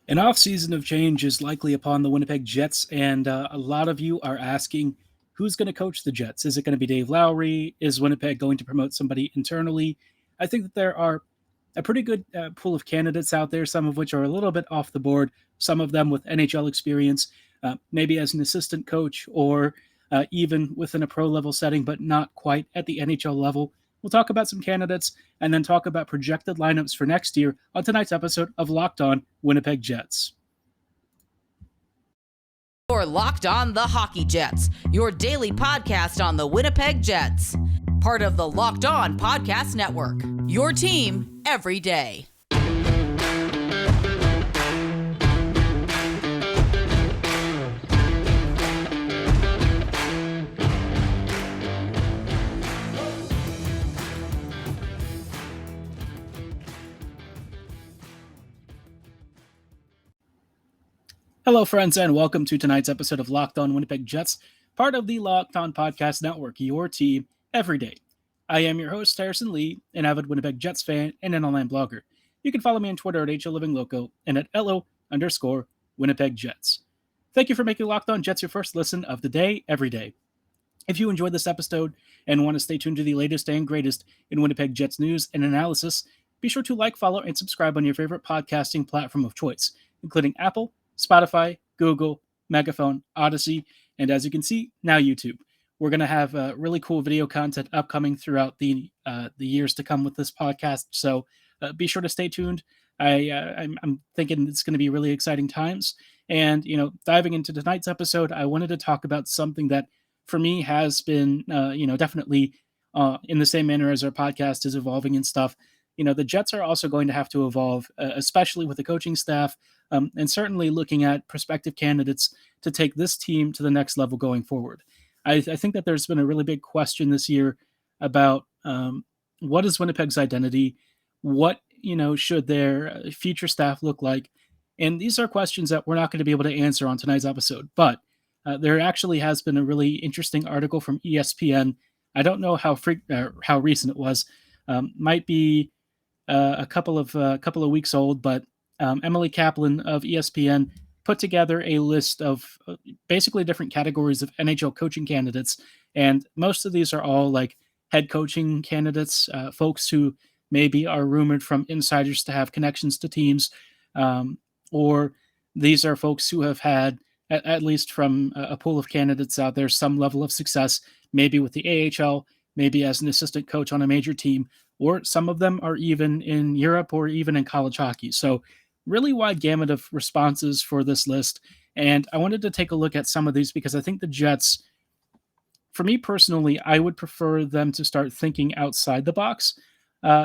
An off-season of change is likely upon the Winnipeg Jets, and a lot of you are asking, who's going to coach the Jets? Is it going to be Dave Lowry? Is Winnipeg going to promote somebody internally? I think that there are a pretty good pool of candidates out there, some of which are a little bit off the board, some of them with NHL experience, maybe as an assistant coach or even within a pro level setting, but not quite at the NHL level. We'll talk about some candidates and then talk about projected lineups for next year on tonight's episode of Locked On Winnipeg Jets. You're Locked On the Hockey Jets, your daily podcast on the Winnipeg Jets. Part of the Locked On Podcast Network, your team every day. Hello, friends, and welcome to tonight's episode of Locked On Winnipeg Jets, part of the Locked On Podcast Network, your team every day. I am your host, Harrison Lee, an avid Winnipeg Jets fan and an online blogger. You can follow me on Twitter at HLivingLoco and at LO_Winnipeg Jets. Thank you for making Locked On Jets your first listen of the day, every day. If you enjoyed this episode and want to stay tuned to the latest and greatest in Winnipeg Jets news and analysis, be sure to like, follow, and subscribe on your favorite podcasting platform of choice, including Apple, Spotify, Google, Megaphone, Odyssey, and as you can see, now YouTube. We're going to have really cool video content upcoming throughout the years to come with this podcast, so be sure to stay tuned. I'm thinking it's going to be really exciting times. And, diving into tonight's episode, I wanted to talk about something that, for me, has been, definitely in the same manner as our podcast is evolving and stuff. The Jets are also going to have to evolve, especially with the coaching staff, and certainly looking at prospective candidates to take this team to the next level going forward. I think that there's been a really big question this year about what is Winnipeg's identity? What, should their future staff look like? And these are questions that we're not going to be able to answer on tonight's episode, but there actually has been a really interesting article from ESPN. I don't know how recent it was. Might be a couple of weeks old, but Emily Kaplan of ESPN put together a list of basically different categories of NHL coaching candidates, and most of these are all like head coaching candidates, folks who maybe are rumored from insiders to have connections to teams, or these are folks who have had, at least from a pool of candidates out there, some level of success, maybe with the AHL, maybe as an assistant coach on a major team, or some of them are even in Europe or even in college hockey. So really wide gamut of responses for this list. And I wanted to take a look at some of these because I think the Jets, for me personally, I would prefer them to start thinking outside the box.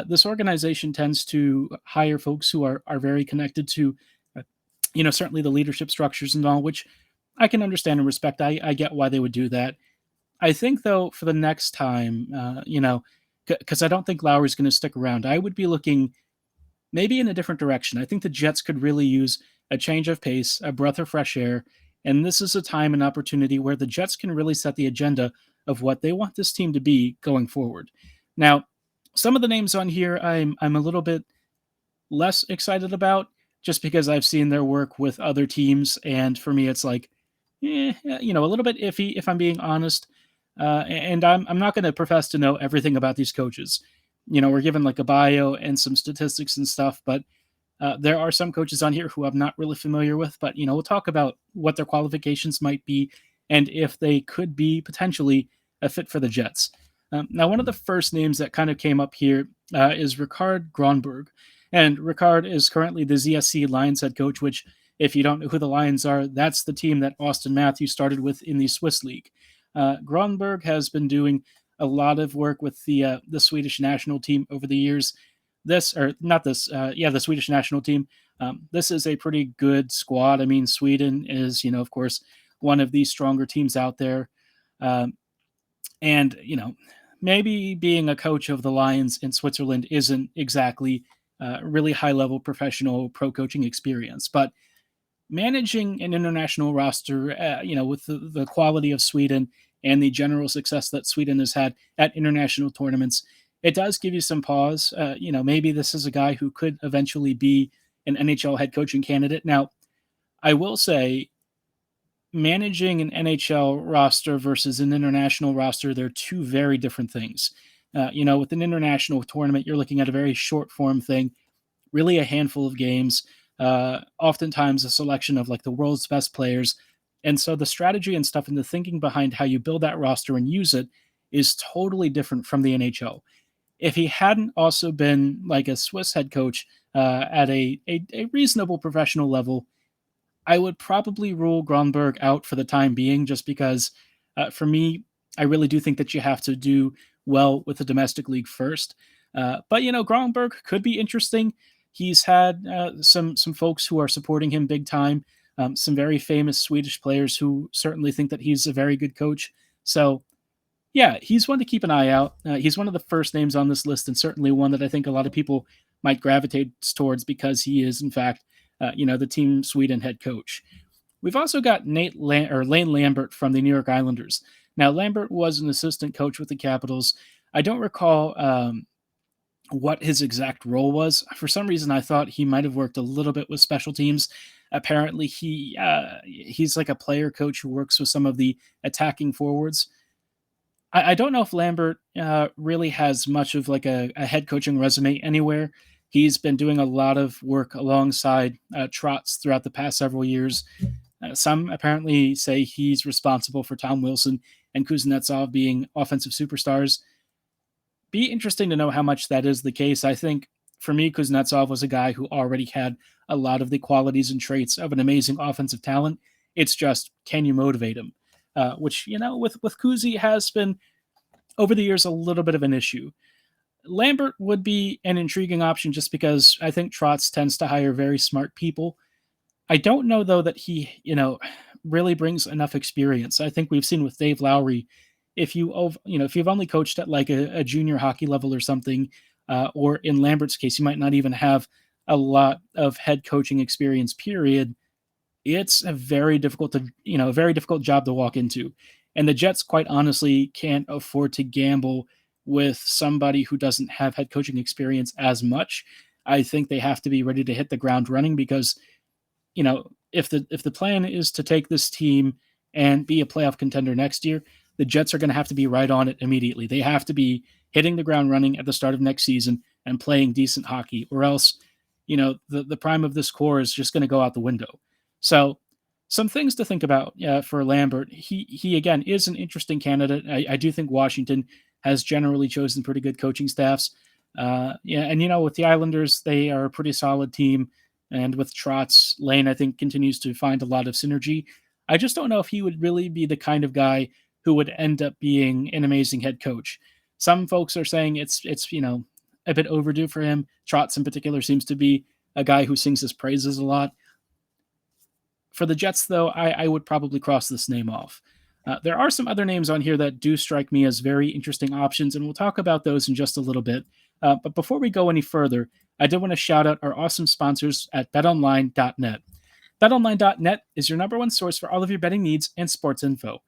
This organization tends to hire folks who are very connected to, certainly the leadership structures and all, which I can understand and respect. I get why they would do that. I think, though, for the next time, because I don't think Lowry's going to stick around, I would be looking maybe in a different direction. I think the Jets could really use a change of pace, a breath of fresh air, and this is a time and opportunity where the Jets can really set the agenda of what they want this team to be going forward. Now, some of the names on here I'm a little bit less excited about just because I've seen their work with other teams, and for me it's like, a little bit iffy if I'm being honest. And I'm not going to profess to know everything about these coaches. We're given like a bio and some statistics and stuff, but there are some coaches on here who I'm not really familiar with. But, we'll talk about what their qualifications might be and if they could be potentially a fit for the Jets. Now, one of the first names that kind of came up here is Rikard Gronborg. And Ricard is currently the ZSC Lions head coach, which, if you don't know who the Lions are, that's the team that Austin Matthews started with in the Swiss League. Gronberg has been doing a lot of work with the Swedish national team over the years. The Swedish national team. This is a pretty good squad. I mean, Sweden is, of course, one of the stronger teams out there. And, maybe being a coach of the Lions in Switzerland isn't exactly really high-level professional pro coaching experience, but managing an international roster, with the quality of Sweden and the general success that Sweden has had at international tournaments, it does give you some pause. Maybe this is a guy who could eventually be an NHL head coaching candidate. Now, I will say managing an NHL roster versus an international roster, they're two very different things. With an international tournament, you're looking at a very short form thing, really a handful of games, oftentimes a selection of like the world's best players. And so the strategy and stuff and the thinking behind how you build that roster and use it is totally different from the NHL. If he hadn't also been like a Swiss head coach at a reasonable professional level, I would probably rule Gronberg out for the time being, just because for me, I really do think that you have to do well with the domestic league first. But Gronberg could be interesting. He's had some folks who are supporting him big time. Some very famous Swedish players who certainly think that he's a very good coach. So yeah, he's one to keep an eye out. He's one of the first names on this list, and certainly one that I think a lot of people might gravitate towards because he is, in fact, the Team Sweden head coach. We've also got Lane Lambert from the New York Islanders. Now, Lambert was an assistant coach with the Capitals. I don't recall what his exact role was. For some reason, I thought he might have worked a little bit with special teams. Apparently, he's like a player coach who works with some of the attacking forwards. I don't know if Lambert really has much of like a head coaching resume anywhere. He's been doing a lot of work alongside Trotz throughout the past several years. Some apparently say he's responsible for Tom Wilson and Kuznetsov being offensive superstars. Be interesting to know how much that is the case. I think for me, Kuznetsov was a guy who already had a lot of the qualities and traits of an amazing offensive talent. It's just, can you motivate him? Which, with Kuzi has been over the years a little bit of an issue. Lambert would be an intriguing option just because I think Trotz tends to hire very smart people. I don't know though that he, really brings enough experience. I think we've seen with Dave Lowry, if you've only coached at like a junior hockey level or something, or in Lambert's case, you might not even have a lot of head coaching experience. Period. It's a very difficult job to walk into, and the Jets, quite honestly, can't afford to gamble with somebody who doesn't have head coaching experience as much. I think they have to be ready to hit the ground running because, if the plan is to take this team and be a playoff contender next year, the Jets are going to have to be right on it immediately. They have to be hitting the ground running at the start of next season and playing decent hockey, or else, the prime of this core is just going to go out the window. So some things to think about for Lambert. He again is an interesting candidate. I do think Washington has generally chosen pretty good coaching staffs. And with the Islanders, they are a pretty solid team. And with Trotz, Lane, I think, continues to find a lot of synergy. I just don't know if he would really be the kind of guy who would end up being an amazing head coach. Some folks are saying it's a bit overdue for him. Trotz in particular seems to be a guy who sings his praises a lot. For the Jets, though, I would probably cross this name off. There are some other names on here that do strike me as very interesting options, and we'll talk about those in just a little bit. But before we go any further, I did want to shout out our awesome sponsors at BetOnline.net. BetOnline.net is your number one source for all of your betting needs and sports info.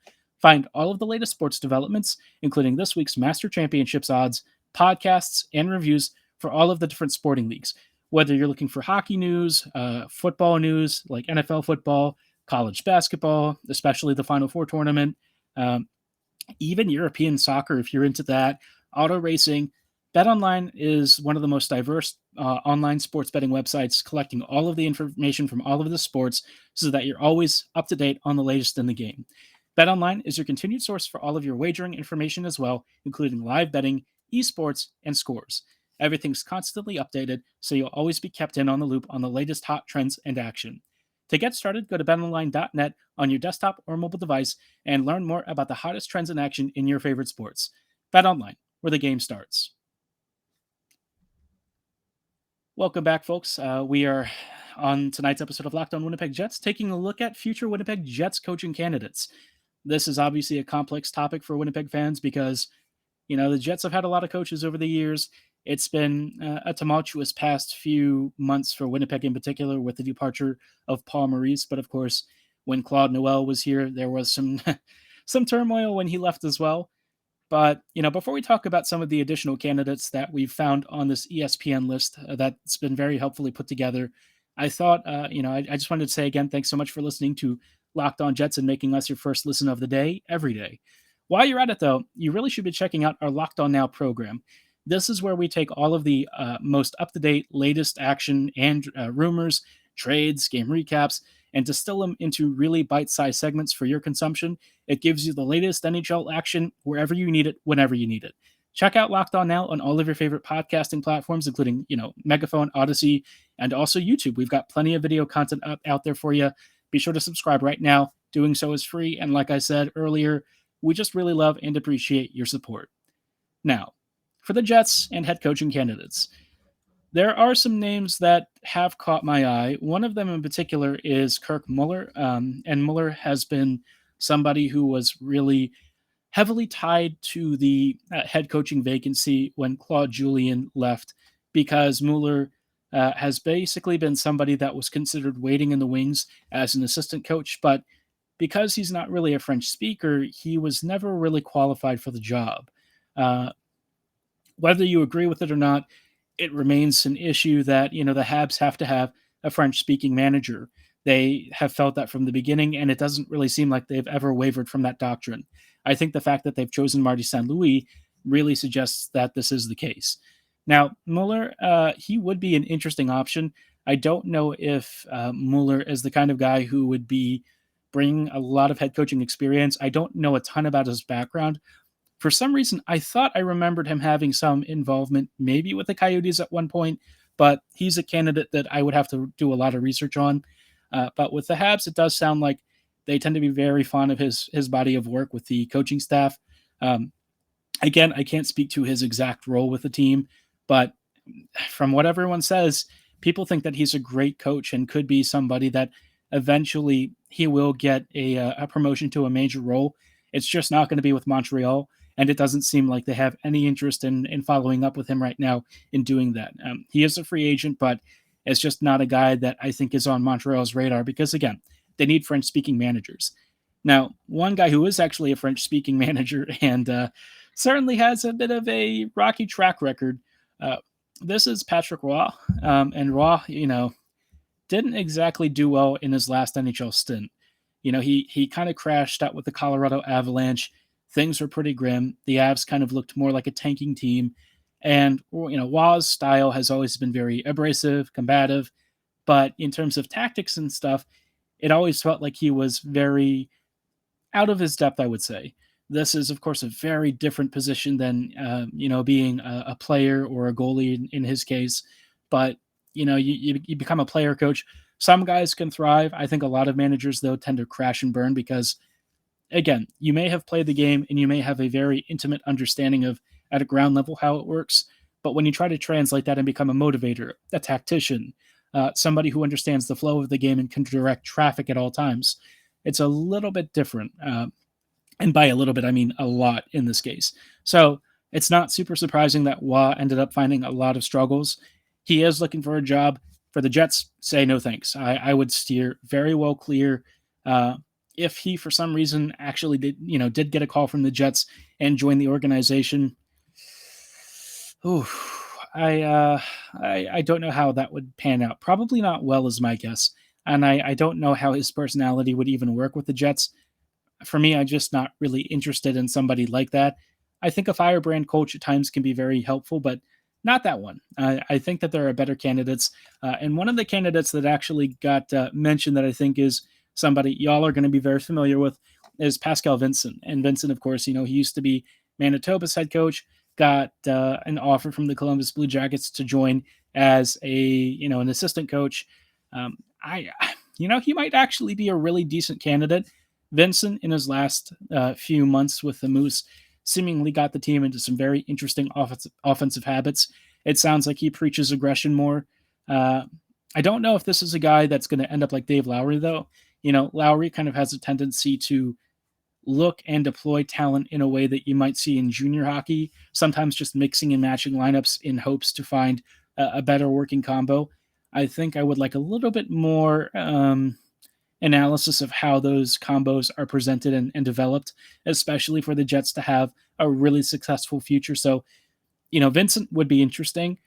Find all of the latest sports developments, including this week's Master Championships odds, podcasts, and reviews for all of the different sporting leagues. Whether you're looking for hockey news, football news, like NFL football, college basketball, especially the Final Four tournament, even European soccer, if you're into that, auto racing, BetOnline is one of the most diverse online sports betting websites, collecting all of the information from all of the sports so that you're always up to date on the latest in the game. BetOnline is your continued source for all of your wagering information as well, including live betting, esports, and scores. Everything's constantly updated, so you'll always be kept in on the loop on the latest hot trends and action. To get started, go to betonline.net on your desktop or mobile device and learn more about the hottest trends in action in your favorite sports. BetOnline, where the game starts. Welcome back, folks. We are on tonight's episode of Locked On Winnipeg Jets, taking a look at future Winnipeg Jets coaching candidates. This is obviously a complex topic for Winnipeg fans because, the Jets have had a lot of coaches over the years. It's been a tumultuous past few months for Winnipeg in particular with the departure of Paul Maurice. But of course, when Claude Noel was here, there was some some turmoil when he left as well. But, before we talk about some of the additional candidates that we've found on this ESPN list that's been very helpfully put together, I thought, I just wanted to say again, thanks so much for listening to Locked On Jets and making us your first listen of the day every day. While you're at it, though, you really should be checking out our Locked On Now program. This is where we take all of the most up to date, latest action and rumors, trades, game recaps, and distill them into really bite sized segments for your consumption. It gives you the latest NHL action wherever you need it, whenever you need it. Check out Locked On Now on all of your favorite podcasting platforms, including, Megaphone, Odyssey, and also YouTube. We've got plenty of video content out there for you. Be sure to subscribe right now. Doing so is free. And like I said earlier, we just really love and appreciate your support. Now, for the Jets and head coaching candidates, there are some names that have caught my eye. One of them in particular is Kurk Muller. And Muller has been somebody who was really heavily tied to the head coaching vacancy when Claude Julien left, because Muller has basically been somebody that was considered waiting in the wings as an assistant coach, but because he's not really a French speaker, he was never really qualified for the job. Whether you agree with it or not, it remains an issue that, the Habs have to have a French-speaking manager. They have felt that from the beginning, and it doesn't really seem like they've ever wavered from that doctrine. I think the fact that they've chosen Marty St. Louis really suggests that this is the case. Now, Muller, he would be an interesting option. I don't know if Muller is the kind of guy who would be bringing a lot of head coaching experience. I don't know a ton about his background. For some reason, I thought I remembered him having some involvement, maybe with the Coyotes at one point, but he's a candidate that I would have to do a lot of research on. But with the Habs, it does sound like they tend to be very fond of his body of work with the coaching staff. Again, I can't speak to his exact role with the team, but from what everyone says, people think that he's a great coach and could be somebody that eventually he will get a promotion to a major role. It's just not going to be with Montreal, and it doesn't seem like they have any interest in following up with him right now in doing that. He is a free agent, but it's just not a guy that I think is on Montreal's radar because, again, they need French-speaking managers. Now, one guy who is actually a French-speaking manager and certainly has a bit of a rocky track record, this is Patrick Roy. And Roy, didn't exactly do well in his last NHL stint. He kind of crashed out with the Colorado Avalanche. Things were pretty grim. The Avs kind of looked more like a tanking team. And, Roy's style has always been very abrasive, combative. But in terms of tactics and stuff, it always felt like he was very out of his depth, I would say. This is, of course, a very different position than, being a player or a goalie in his case. But, you become a player coach. Some guys can thrive. I think a lot of managers, though, tend to crash and burn because, again, you may have played the game and you may have a very intimate understanding of, at a ground level, how it works. But when you try to translate that and become a motivator, a tactician, somebody who understands the flow of the game and can direct traffic at all times, it's a little bit different. And by a little bit, I mean a lot in this case. So it's not super surprising that Wah ended up finding a lot of struggles. He is looking for a job. For the Jets, say no thanks. I would steer very well clear. If he, for some reason, actually did get a call from the Jets and join the organization, I don't know how that would pan out. Probably not well is my guess. And I don't know how his personality would even work with the Jets. For me, I'm just not really interested in somebody like that. I think a firebrand coach at times can be very helpful, but not that one. I think that there are better candidates. And one of the candidates that actually got mentioned that I think is somebody y'all are going to be very familiar with is Pascal Vincent. And Vincent, of course, he used to be Manitoba's head coach, got an offer from the Columbus Blue Jackets to join as an assistant coach. He might actually be a really decent candidate. Vincent, in his last few months with the Moose, seemingly got the team into some very interesting offensive habits. It sounds like he preaches aggression more. I don't know if this is a guy that's going to end up like Dave Lowry, though. Lowry kind of has a tendency to look and deploy talent in a way that you might see in junior hockey, sometimes just mixing and matching lineups in hopes to find a better working combo. I think I would like a little bit more analysis of how those combos are presented and developed, especially for the Jets to have a really successful future. So, Vincent would be interesting.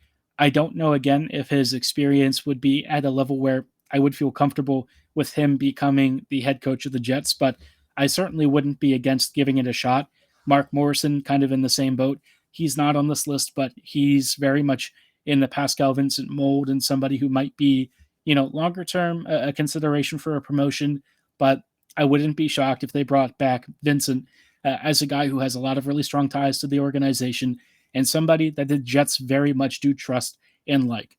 I don't know, again, if his experience would be at a level where I would feel comfortable with him becoming the head coach of the Jets, but I certainly wouldn't be against giving it a shot. Mark Morrison, kind of in the same boat. He's not on this list, but he's very much in the Pascal Vincent mold and somebody who might be, longer term a consideration for a promotion. But I wouldn't be shocked if they brought back Vincent as a guy who has a lot of really strong ties to the organization and somebody that the Jets very much do trust and like.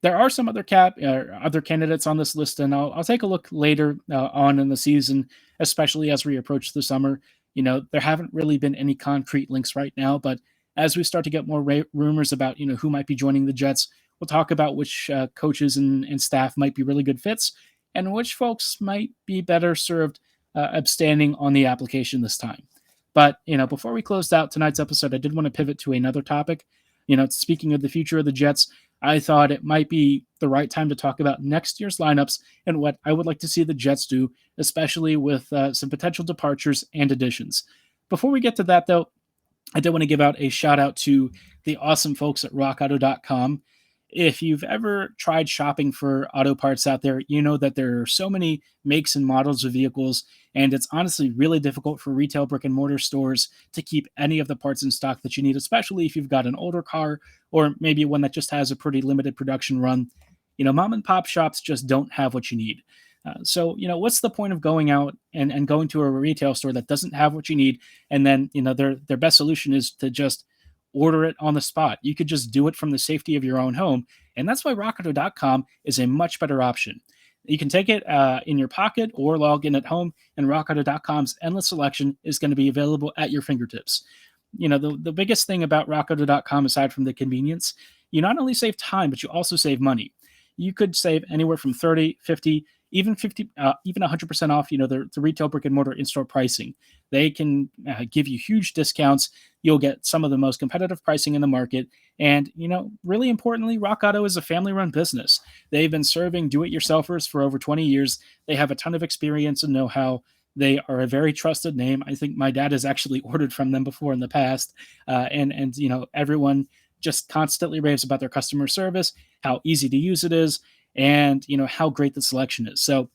There are some other candidates on this list, and I'll take a look later on in the season, especially as we approach the summer. There haven't really been any concrete links right now, but as we start to get more rumors about who might be joining the Jets, we'll talk about which coaches and staff might be really good fits, and which folks might be better served abstaining on the application this time. But before we closed out tonight's episode, I did want to pivot to another topic. Speaking of the future of the Jets, I thought it might be the right time to talk about next year's lineups and what I would like to see the Jets do, especially with some potential departures and additions. Before we get to that, though, I did want to give out a shout out to the awesome folks at rockauto.com. If you've ever tried shopping for auto parts out there, you know that there are so many makes and models of vehicles, and it's honestly really difficult for retail brick and mortar stores to keep any of the parts in stock that you need, especially if you've got an older car or maybe one that just has a pretty limited production run. Mom and pop shops just don't have what you need. So, what's the point of going out and going to a retail store that doesn't have what you need? And then, their best solution is to just order it on the spot. You could just do it from the safety of your own home. And that's why rockauto.com is a much better option. You can take it in your pocket or log in at home, and rockauto.com's endless selection is going to be available at your fingertips. The biggest thing about rockauto.com, aside from the convenience, you not only save time, but you also save money. You could save anywhere from 30, 50, even 100% off, the retail brick and mortar in-store pricing. They can give you huge discounts. You'll get some of the most competitive pricing in the market. And, really importantly, Rock Auto is a family-run business. They've been serving do-it-yourselfers for over 20 years. They have a ton of experience and know-how. They are a very trusted name. I think my dad has actually ordered from them before in the past. And everyone just constantly raves about their customer service, how easy to use it is, and how great the selection is. So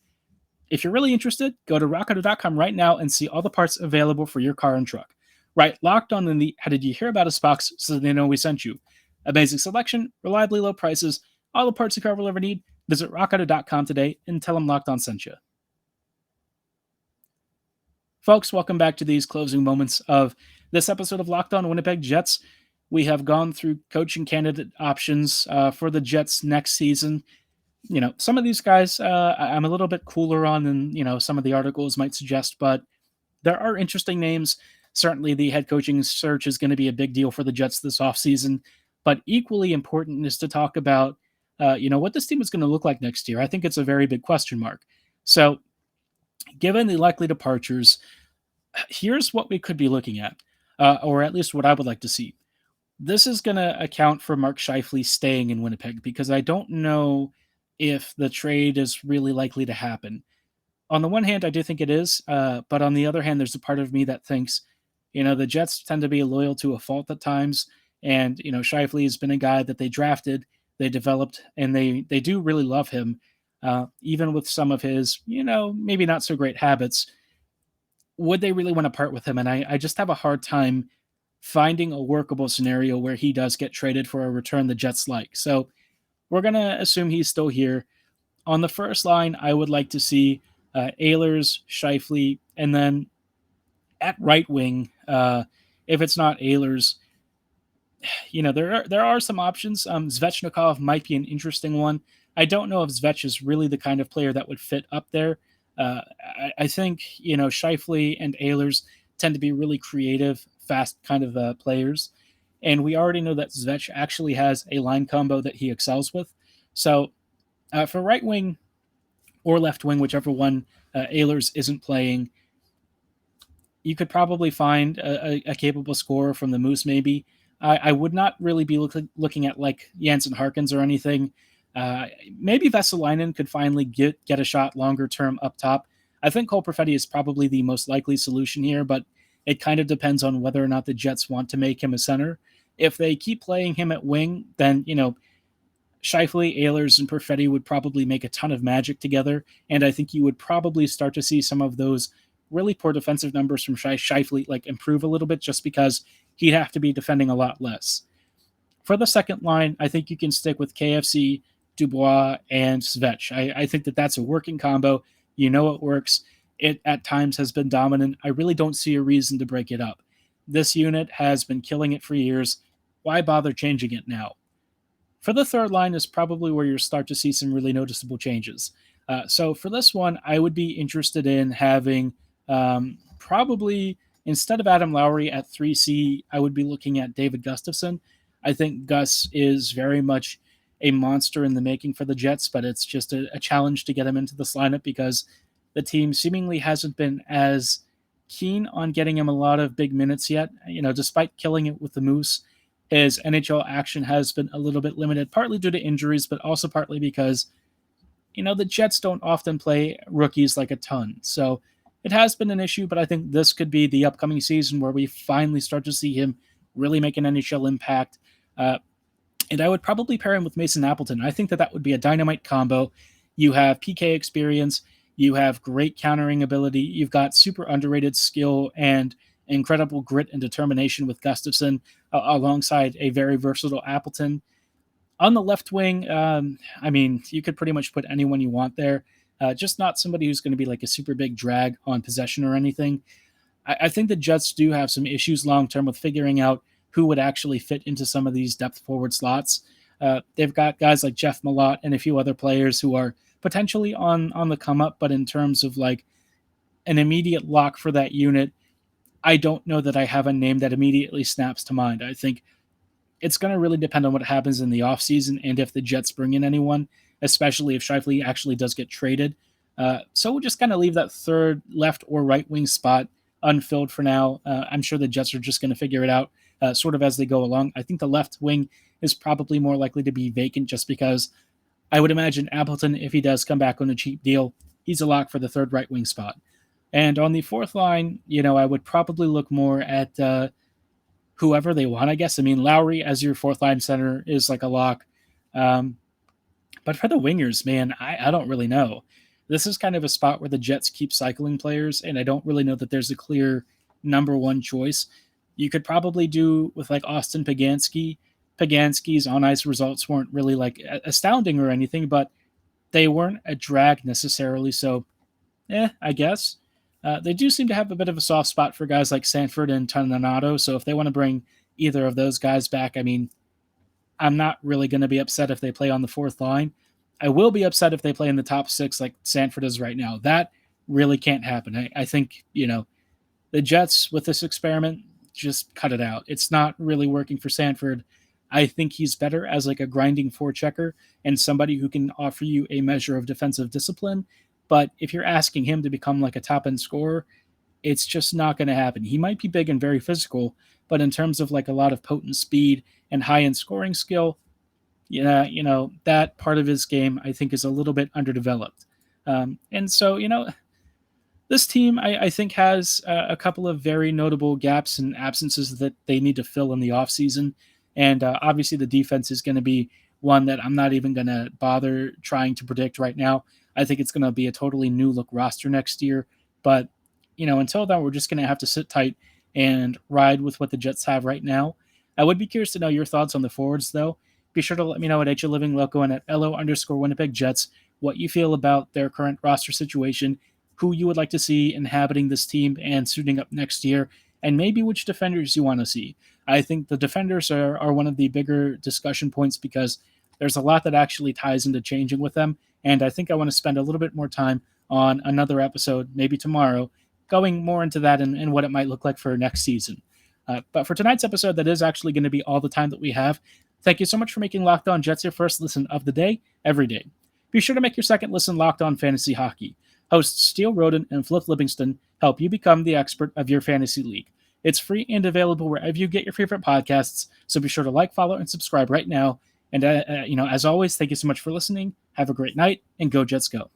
if you're really interested, go to rockauto.com right now and see all the parts available for your car and truck. Right, locked on in the "How did you hear about us" box so they know we sent you. Amazing selection, reliably low prices, all the parts the car will ever need. Visit rockauto.com today and tell them Locked On sent you. Folks, welcome back to these closing moments of this episode of Locked On Winnipeg Jets. We have gone through coaching candidate options for the Jets next season. Some of these guys I'm a little bit cooler on than, some of the articles might suggest, but there are interesting names. Certainly the head coaching search is going to be a big deal for the Jets this offseason, but equally important is to talk about, what this team is going to look like next year. I think it's a very big question mark. So given the likely departures, here's what we could be looking at, or at least what I would like to see. This is going to account for Mark Scheifele staying in Winnipeg because I don't know if the trade is really likely to happen. On the one hand, I do think it is, but on the other hand, there's a part of me that thinks, the Jets tend to be loyal to a fault at times, and Scheifele has been a guy that they drafted, they developed, and they do really love him, even with some of his, maybe not so great habits. Would they really want to part with him? And I just have a hard time finding a workable scenario where he does get traded for a return the Jets like. So we're going to assume he's still here. On the first line, I would like to see Ehlers, Scheifele, and then at right wing, if it's not Ehlers, there are some options. Svechnikov might be an interesting one. I don't know if Svech is really the kind of player that would fit up there. I think, Scheifele and Ehlers tend to be really creative, fast kind of players. And we already know that Svech actually has a line combo that he excels with. So for right wing or left wing, whichever one Ehlers isn't playing, you could probably find a capable scorer from the Moose maybe. I would not really be looking at like Jansen Harkins or anything. Maybe Vesalainen could finally get a shot longer term up top. I think Cole Perfetti is probably the most likely solution here, but it kind of depends on whether or not the Jets want to make him a center. If they keep playing him at wing, then, Scheifele, Ehlers, and Perfetti would probably make a ton of magic together, and I think you would probably start to see some of those really poor defensive numbers from Scheifele like improve a little bit just because he'd have to be defending a lot less. For the second line, I think you can stick with KFC, Dubois, and Svech. I think that that's a working combo. It works. It at times has been dominant. I really don't see a reason to break it up. This unit has been killing it for years. Why bother changing it now? For the third line is probably where you'll start to see some really noticeable changes. So for this one, I would be interested in having probably instead of Adam Lowry at 3C, I would be looking at David Gustafson. I think Gus is very much a monster in the making for the Jets, but it's just a challenge to get him into this lineup because the team seemingly hasn't been as keen on getting him a lot of big minutes yet. Despite killing it with the Moose, his NHL action has been a little bit limited, partly due to injuries, but also partly because, the Jets don't often play rookies like a ton. So it has been an issue, but I think this could be the upcoming season where we finally start to see him really make an NHL impact. And I would probably pair him with Mason Appleton. I think that would be a dynamite combo. You have PK experience. You have great countering ability. You've got super underrated skill and incredible grit and determination with Gustafson alongside a very versatile Appleton. On the left wing, you could pretty much put anyone you want there, just not somebody who's going to be like a super big drag on possession or anything. I think the Jets do have some issues long-term with figuring out who would actually fit into some of these depth forward slots. They've got guys like Jeff Malott and a few other players who are potentially on the come up, but in terms of like an immediate lock for that unit, I don't know that I have a name that immediately snaps to mind. I think it's going to really depend on what happens in the offseason and if the Jets bring in anyone, especially if Scheifele actually does get traded. So we'll just kind of leave that third left or right wing spot unfilled for now. I'm sure the Jets are just going to figure it out sort of as they go along. I think the left wing is probably more likely to be vacant just because I would imagine Appleton, if he does come back on a cheap deal, he's a lock for the third right wing spot. And on the fourth line, I would probably look more at whoever they want, I guess. Lowry as your fourth line center is like a lock. But for the wingers, man, I don't really know. This is kind of a spot where the Jets keep cycling players, and I don't really know that there's a clear number one choice. You could probably do with like Austin Pagansky. Pagansky's on-ice results weren't really like astounding or anything, but they weren't a drag necessarily. So, I guess. They do seem to have a bit of a soft spot for guys like Sanford and Toninato. So if they want to bring either of those guys back, I'm not really going to be upset if they play on the fourth line. I will be upset if they play in the top six like Sanford is right now. That really can't happen. I think, the Jets with this experiment, just cut it out. It's not really working for Sanford. I think he's better as like a grinding forechecker and somebody who can offer you a measure of defensive discipline. But if you're asking him to become like a top-end scorer, it's just not going to happen. He might be big and very physical, but in terms of like a lot of potent speed and high-end scoring skill, that part of his game I think is a little bit underdeveloped. And so, this team I think has a couple of very notable gaps and absences that they need to fill in the offseason. And obviously the defense is going to be one that I'm not even going to bother trying to predict right now. I think it's going to be a totally new look roster next year. But, until then, we're just going to have to sit tight and ride with what the Jets have right now. I would be curious to know your thoughts on the forwards, though. Be sure to let me know at HLivingLoco and at LO_Winnipeg Jets what you feel about their current roster situation, who you would like to see inhabiting this team and suiting up next year, and maybe which defenders you want to see. I think the defenders are one of the bigger discussion points because there's a lot that actually ties into changing with them. And I think I want to spend a little bit more time on another episode, maybe tomorrow, going more into that and what it might look like for next season. But for tonight's episode, that is actually going to be all the time that we have. Thank you so much for making Locked On Jets your first listen of the day, every day. Be sure to make your second listen Locked On Fantasy Hockey. Hosts Steele Roden and Flip Livingston help you become the expert of your fantasy league. It's free and available wherever you get your favorite podcasts, so be sure to like, follow, and subscribe right now. And, as always, thank you so much for listening. Have a great night, and go Jets go.